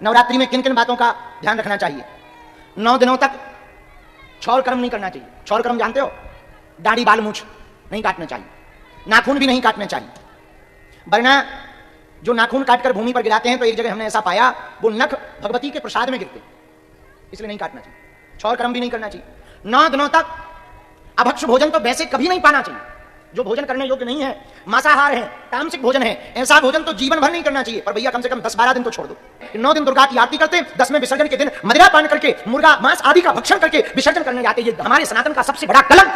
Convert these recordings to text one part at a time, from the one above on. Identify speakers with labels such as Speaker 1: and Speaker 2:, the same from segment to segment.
Speaker 1: नवरात्रि में किन किन बातों का ध्यान रखना चाहिए? 9 दिनों तक छौर कर्म नहीं करना चाहिए। छौर कर्म जानते हो? दाढ़ी बाल मूछ नहीं काटना चाहिए, नाखून भी नहीं काटने चाहिए, वरना जो नाखून काटकर भूमि पर गिराते हैं तो एक जगह हमने ऐसा पाया वो नख भगवती के प्रसाद में गिरते, इसलिए नहीं काटना चाहिए। छौर कर्म भी नहीं करना चाहिए। 9 दिनों तक अभक्ष भोजन तो वैसे कभी नहीं पाना चाहिए। जो भोजन करने योग्य नहीं है, मांसाहार है, तामसिक भोजन है, ऐसा भोजन तो जीवन भर नहीं करना चाहिए। पर भैया कम से कम 10-12 दिन तो छोड़ दो। 9 दिन दुर्गा की आरती करते, 10वें विसर्जन के दिन मदिरा पान करके, मुर्गा मांस आदि का भक्षण करके विसर्जन करने जाते। ये हमारे सनातन का सबसे बड़ा कलंक।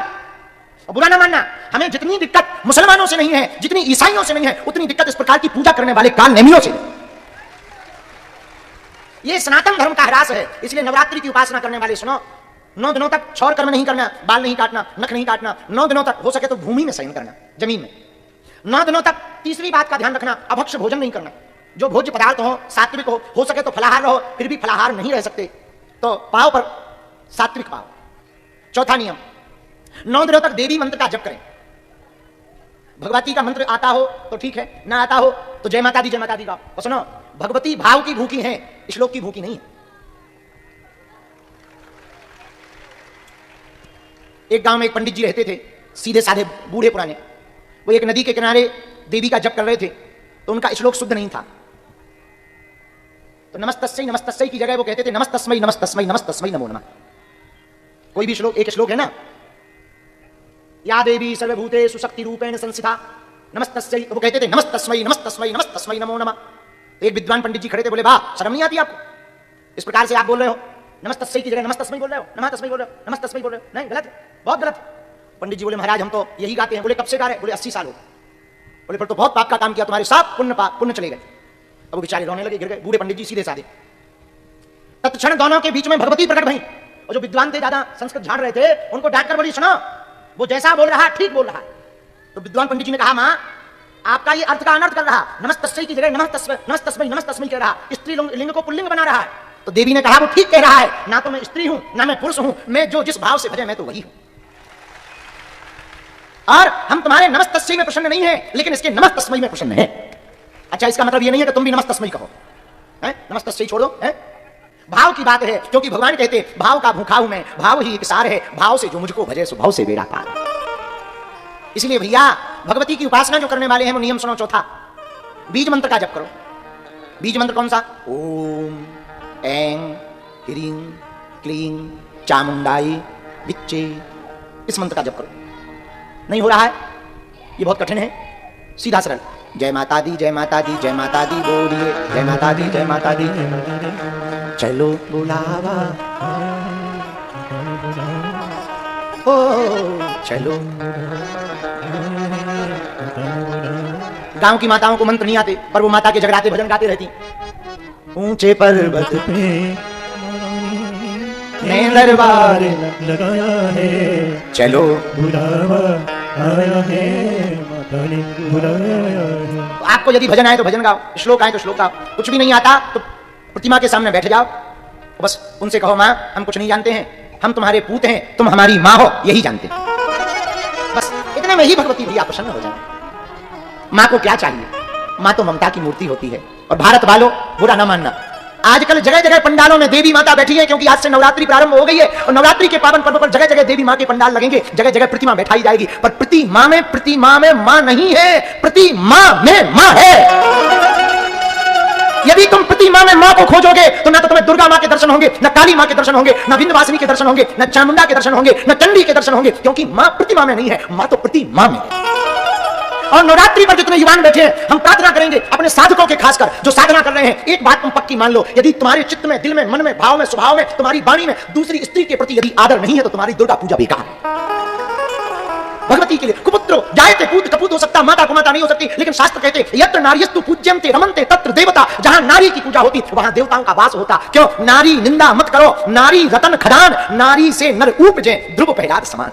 Speaker 1: और बुरा ना मानना, हमें जितनी दिक्कत मुसलमानों से नहीं है, जितनी ईसाइयों से नहीं है, उतनी दिक्कत इस प्रकार की पूजा करने वाले काल नेमियों से। ये सनातन धर्म का ह्रास है। इसलिए नवरात्रि की उपासना करने वाले सुनो, 9 दिनों तक छौर कर्म नहीं करना, बाल नहीं काटना, नख नहीं काटना। 9 दिनों तक हो सके तो भूमि में शयन करना, जमीन में। 9 दिनों तक तीसरी बात का ध्यान रखना, अभक्ष भोजन नहीं करना। जो भोज्य पदार्थ हो, सात्विक हो सके तो फलाहार रहो, फिर भी फलाहार नहीं रह सकते तो पाव पर सात्विक पाव। चौथा नियम, 9 दिनों तक देवी मंत्र का जप करें। भगवती का मंत्र आता हो तो ठीक है, ना आता हो तो जय माता दी गाओ। और सुनो, भगवती भाव की भूखी है, श्लोक की भूखी नहीं है। एक गांव में एक पंडित जी रहते थे, सीधे साधे बूढ़े पुराने। वो एक नदी के किनारे देवी का जप कर रहे थे, तो उनका श्लोक शुद्ध नहीं था। तो नमस्तस्यै की जगह वो कहते थे नमस्तस्मै नमस्तस्मै नमस्तस्मै नमो नमः। कोई भी श्लोक, एक श्लोक है ना, या देवी सर्वभूतेषु शक्ति रूपेण संस्थिता नमस्तस्यै, वो कहते थे नमस्तस्मै नमस्तस्मै नमस्तस्मै नमो नमः। एक विद्वान पंडित जी खड़े थे, बोले वाह, शर्म नहीं आती आपको? इस प्रकार से आप बोल रहे हो, नमस्तस्यै की जगह नमस्तस्मै बोल रहे हो, नमः तस्मै बोल रहे हो, नमस्तस्मै बोल रहे हो। नहीं, गलत, बहुत गलत। पंडित जी बोले महाराज हम तो यही गाते हैं। बोले कब से गा रहे? बोले 80 साल हो। बोले फिर तो बहुत पाप का काम किया, तुम्हारे सब पुण्य चले गए। अब वो बेचारे रोने लगे, गिर गए। बूढ़े पंडित जी सीधे साधे। तत्क्षण दोनों के बीच में भगवती प्रकट भई, और जो विद्वान थे, ज्यादा संस्कृत झाड़ रहे थे, उनको डांटकर बोली सुनो, वो जैसा बोल रहा ठीक बोल रहा है। तो विद्वान पंडित जी ने कहा मां, आपका ये अर्थ का अनर्थ कर रहा, नमस्तस्यै की जगह नमस्तस्मै नमस्तस्मै कह रहा, स्त्री लिंग को पुल्लिंग बना रहा है। तो देवी ने कहा वो ठीक कह रहा है, ना तो मैं स्त्री हूं ना मैं पुरुष हूं, मैं जो जिस भाव से भजे मैं तो वही हूं। और हम तुम्हारे नमस्तस्यै में प्रसन्न नहीं है, लेकिन इसके नमस्तस्मै में प्रसन्न है। अच्छा, इसका मतलब ये नहीं है कि तुम भी नमस्तस्मै कहो, नमस्तस्यै छोड़ दो। भाव की बात है, क्योंकि भगवान कहते भाव का भूखा हूं मैं, भाव ही एक सार है, भाव से जो मुझको भजे सो भाव से बेड़ा पार। इसलिए भैया भगवती की उपासना जो करने वाले हैं वो नियम सुनो। चौथा, बीज मंत्र का जप करो। बीज मंत्र कौन सा? ओम ऐं ह्रीं क्लीं चामुंडाई विच्चे, इस मंत्र का जप करो। नहीं हो रहा है, ये बहुत कठिन है, सीधा सरल। जय माता दी जय माता दी जय माता दी बोलिए, जय माता दी जय माता दी, चलो बुलावा ओ चलो। गांव की माताओं को मंत्र नहीं आते, पर वो माता के जगराते भजन गाते रहती। ऊंचे पर्वत पे मैं दरबार लगाया है, चलो बुलावा आया है, माता ने बुलाया है। आपको यदि भजन आए तो भजन गाओ, श्लोक आए तो श्लोक गाओ। कुछ भी नहीं आता तो प्रतिमा के सामने बैठ जाओ, बस उनसे कहो मां हम कुछ नहीं जानते हैं, हम तुम्हारे पूत हैं, तुम हमारी मां हो, यही जानते हैं। बस इतने में ही भगवती भैया प्रसन्न हो जाए। मां को क्या चाहिए? मां तो ममता की मूर्ति होती है। और भारत वालों, बुरा ना मानना, आजकल जगह जगह पंडालों में देवी माता बैठी है, क्योंकि आज से नवरात्रि प्रारंभ हो गई है, और नवरात्रि के पावन पर्व पर जगह जगह देवी मां के पंडाल लगेंगे, जगह जगह प्रतिमा बैठाई जाएगी। पर प्रतिमा में मां नहीं है, प्रतिमा में मां है। यदि तुम प्रतिमा में मां को खोजोगे तो ना तो तुम्हें दुर्गा मां के दर्शन होंगे, न काली मां के दर्शन होंगे, न विंध्यवासिनी के दर्शन होंगे, न चामुंडा के दर्शन होंगे, न चंडी के दर्शन होंगे, क्योंकि मां प्रतिमा में नहीं है, मां तो प्रतिमा में है। और नवरात्रि पर जितने युवान बैठे हैं, हम प्रार्थना करेंगे अपने साधकों के, खासकर जो साधना कर रहे हैं, एक बात तुम पक्की मान लो, यदि तुम्हारे चित्त में, दिल में, मन में, भाव में, स्वभाव में, तुम्हारी वाणी में दूसरी स्त्री के प्रति यदि आदर नहीं है तो तुम्हारी दुर्गा पूजा बेकार है। भगवती के लिए कुपुत्रो जायते पूत कपूत हो सकता, माता को माता नहीं हो सकती, लेकिन शास्त्र कहते यत्र नार्यस्तु पूज्यन्ते रमन्ते तत्र देवता, जहां नारी की पूजा होती वहां देवताओं का वास होता। क्यों? नारी निंदा मत करो, नारी रतन खदान, नारी से नर उपजे ध्रुव पहलाद समान।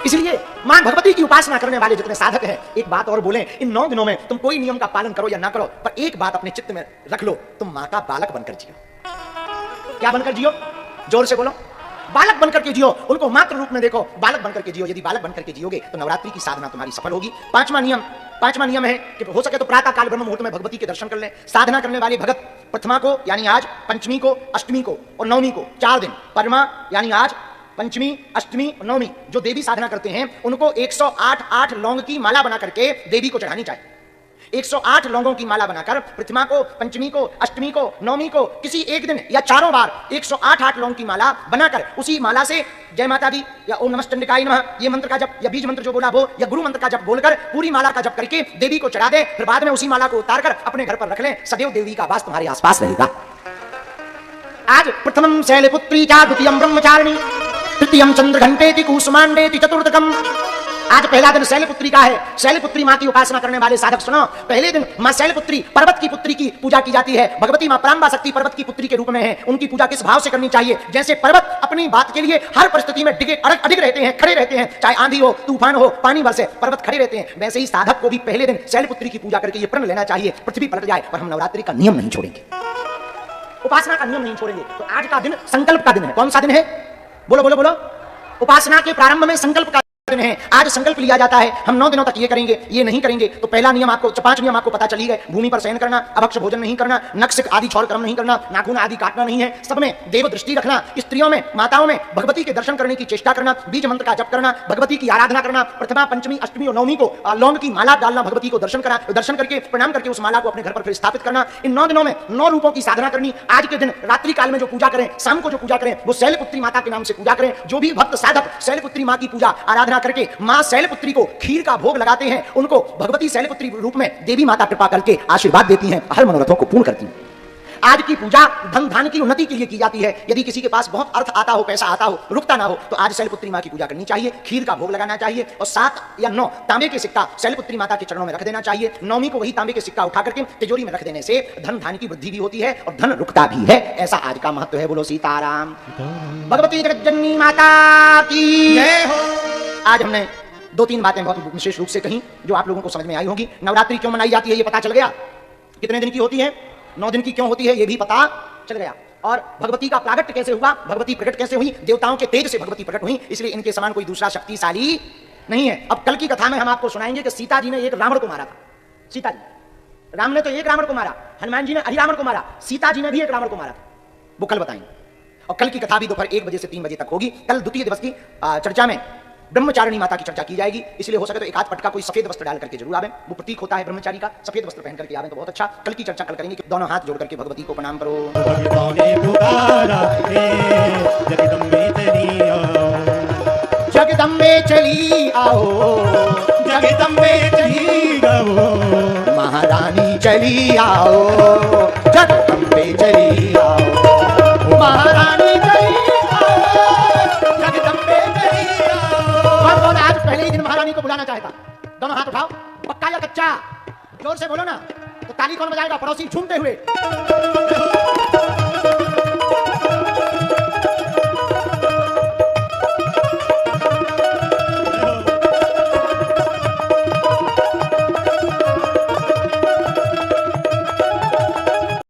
Speaker 1: इसलिए मां भगवती की उपासना करने वाले जितने साधक हैं, एक बात और बोलें, इन 9 दिनों में तुम कोई नियम का पालन करो या ना करो, पर एक बात अपने चित्त में रख लो, तुम मां का बालक बनकर जियो। क्या बनकर जियो? जोर से बोलो, बालक बनकर के जियो, उनको मात्र रूप में देखो, बालक बनकर के जियो। यदि बालक बनकर के जियोगे तो नवरात्रि की साधना तुम्हारी सफल होगी। पांचवा नियम है कि हो सके तो प्रातः काल ब्रह्म मुहूर्त में भगवती के दर्शन कर लें। साधना करने वाले भगत प्रथमा को यानी आज, पंचमी को, अष्टमी को और नवमी को 4 दिन, परमा यानी आज, पंचमी, अष्टमी और नवमी जो देवी साधना करते हैं उनको 108 लौंग की माला बना करके देवी को चढ़ानी चाहिए। 108 लौंगों की माला बनाकर प्रतिमा को, पंचमी को, अष्टमी को, नवमी को किसी एक दिन या चारों बार 108 लौंग की माला बनाकर उसी माला से जय माता दी या ओम नमश्चंडिकाय नमः ये मंत्र का जप या बीज मंत्र जो बोला वो या गुरु मंत्र का जप बोलकर पूरी माला का जप करके देवी को चढ़ा दे। फिर बाद में उसी माला को उतारकर अपने घर पर रख लें। सदैव देवी का वास तुम्हारे आसपास रहेगा। आज प्रथमम शैलपुत्री च द्वितीयम ब्रह्मचारिणी तृतीयम चंद्रघंटेति कुसुमांडेति चतुर्थकम। आज पहला दिन शैलपुत्री का है। शैलपुत्री मां की उपासना करने वाले साधक सुनो, पहले दिन मां शैलपुत्री पर्वत की पुत्री की पूजा की जाती है। भगवती मां परांबा शक्ति पर्वत की पुत्री के रूप में है। उनकी पूजा किस भाव से करनी चाहिए? जैसे पर्वत अपनी बात के लिए हर परिस्थिति में अडिग रहते हैं, खड़े रहते हैं, चाहे आंधी हो, तूफान हो, पानी बरसे, पर्वत खड़े रहते हैं। वैसे ही साधक को भी पहले दिन शैलपुत्री की पूजा करके ये प्रण लेना चाहिए, पृथ्वी पलट जाए पर हम नवरात्रि का नियम नहीं छोड़ेंगे, उपासना का नियम नहीं छोड़ेंगे। तो आज का दिन संकल्प का दिन है। कौन सा दिन है? बोलो बोलो बोलो। उपासना के प्रारंभ में संकल्प का दिन है। आज संकल्प लिया जाता है हम 9 दिनों तक ये करेंगे, ये नहीं करेंगे। तो पहला नियम आपको, 5 नियम आपको पता चली गए। भूमि पर शयन करना, अभक्ष भोजन नहीं करना, नक्सिक आदि छौर कर्म नहीं करना, नाखून आदि काटना नहीं है, सब में देव दृष्टि रखना, स्त्रियों में, माताओं में भगवती के दर्शन करने की चेष्टा करना, बीज मंत्र का जप करना, भगवती की आराधना करना, प्रथमा, पंचमी, अष्टमी और नवमी को लौंग की माला डालना, भगवती को दर्शन करके प्रणाम करके उस माला को अपने घर पर फिर स्थापित करना। इन 9 दिनों में 9 रूपों की साधना करनी। आज के दिन रात्रि काल में जो पूजा करें, शाम को जो पूजा करें वो शैलपुत्री माता के नाम से पूजा करें। जो भी भक्त साधक शैलपुत्री मां की पूजा आराधना करके मां शैलपुत्री को खीर का भोग लगाते हैं, उनको भगवती शैलपुत्री रूप में देवी माता कृपा करके आशीर्वाद देती हैं, हर मनोरथों को पूर्ण करती हैं। आज की पूजा धन धान की उन्नति के लिए की जाती है। यदि किसी के पास बहुत अर्थ आता हो, पैसा आता हो, रुकता ना हो, तो आज शैलपुत्री मां की पूजा करनी चाहिए, खीर का भोग लगाना चाहिए और 7 या 9 तांबे के सिक्का शैलपुत्री माता के चरणों में रख देना चाहिए। नवमी को वही तांबे के सिक्का उठा करके तिजोरी में रख देने से धन धान की वृद्धि भी होती है और धन रुकता भी है। ऐसा आज का महत्व है। बोलो सीताराम। भगवती जगज्जननी माता की जय हो। आज हमने 2-3 बातें बहुत विशेष रूप से कही जो आप लोगों को समझ में आई होगी। नवरात्रि क्यों मनाई जाती है ये पता चल गया। कितने दिन की होती है? 9 दिन की क्यों होती है ये भी पता चल गया। और भगवती का प्रागट्य कैसे हुआ, भगवती प्रकट कैसे हुई? देवताओं के तेज से भगवती प्रकट हुई, इसलिए इनके समान कोई दूसरा शक्तिशाली नहीं है। अब कल की कथा में हम आपको सुनाएंगे कि सीता जी ने एक रावण को मारा था। सीता जी, राम ने तो एक रावण को मारा, हनुमान जी ने अहिरावण को मारा, सीता जी ने भी एक रावण को मारा था। वो कल बताएंगे। और कल की कथा भी दोपहर 1 बजे से 3 बजे तक होगी। कल द्वितीय दिवस की चर्चा में ब्रह्मचारिणी माता की चर्चा की जाएगी, इसलिए हो सके तो एक आध पटका कोई सफेद वस्त्र डाल करके जरूर आवे। वो प्रतीक होता है ब्रह्मचारी का, सफेद वस्त्र पहन करके आवे तो बहुत अच्छा। कल की चर्चा कल करेंगे कि दोनों हाथ जोड़ करके भगवती को प्रणाम करो। जगदम्बे चली आओ, जगदम्बे चली आओ, महारानी चली आओ, जगदम्बे चली आओ, महारानी पहले ही दिन महारानी को बुलाना चाहता। दोनों हाथ उठाओ, पक्का या कच्चा? जोर से बोलो ना, तो ताली कौन बजाएगा? पड़ोसी झूमते हुए।